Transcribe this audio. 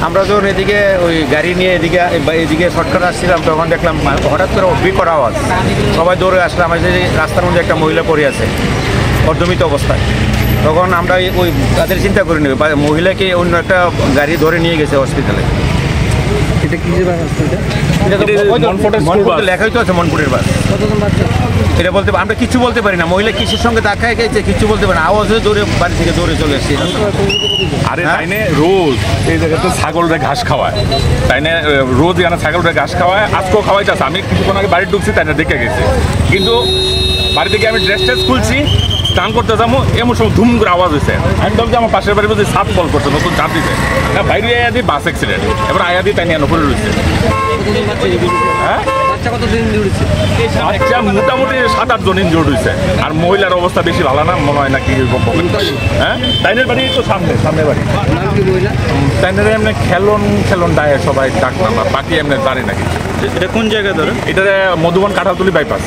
আমরা যখন এদিকে ওই গাড়ি নিয়ে এদিকে শর্টকাট আসছিলাম তখন দেখলাম হঠাৎ করে বিকট আওয়াজ, সবাই দৌড়ে আসলাম। আমাদের রাস্তার মধ্যে একটা মহিলা পড়ে আছে অর্ধমিত অবস্থায়। তখন আমরা ওই তাদের চিন্তা করিনি, মহিলাকে অন্য একটা গাড়ি ধরে নিয়ে গেছে হসপিটালে। এটা কি যে লেখাই তো আছে মনপুরের বাস। এটা বলতে আমরা কিছু বলতে পারি না, মহিলা কিসের সঙ্গে ধাক্কায় গেছে কিছু বলতে পারি না, আওয়াজ হয়ে দৌড়ে বাড়ি থেকে দৌড়ে চলে এসেছি। আরে তাইনে রোজ এই জায়গাতে ছাগলরা ঘাস খাওয়ায়, তাইনে রোজ এখানে ছাগলরা ঘাস খাওয়ায়, আজকেও খাওয়াইতেছে। আমি কিছুক্ষণ আগে বাড়ি ঢুকছি, তাইনে দেখে গেছে। কিন্তু বাড়ি থেকে আমি ড্রেস ট্রেস খুলছি, স্নান করতে যাবো, এমন সময় ধুম করে আওয়াজ হয়েছে। আমি ভাবছি আমার পাশের বাড়ি বলছি সাপ কল করছে, নতুন চাপ দিতে। বাইরে আয়া দিই বাস অ্যাক্সিডেন্ট, এবার আয়া দিই তাই নিয়ে নকরে রয়েছে। হ্যাঁ বাচ্চা মোটামুটি 7-8 জন ইনজোর্ড হয়েছে। আর মহিলার অবস্থা বেশি ভালো না মনে হয় নাকি। হ্যাঁ তাইনের বাড়ি তো সামনে বাড়ি। তাইনের এমনি খেলন ডায়ে সবাই ডাক নাম্বার, বাকি এমনি জানি নাকি। এটা কোন জায়গায় ধরে? এটা মধুবন কাঁঠালতলি বাইপাস।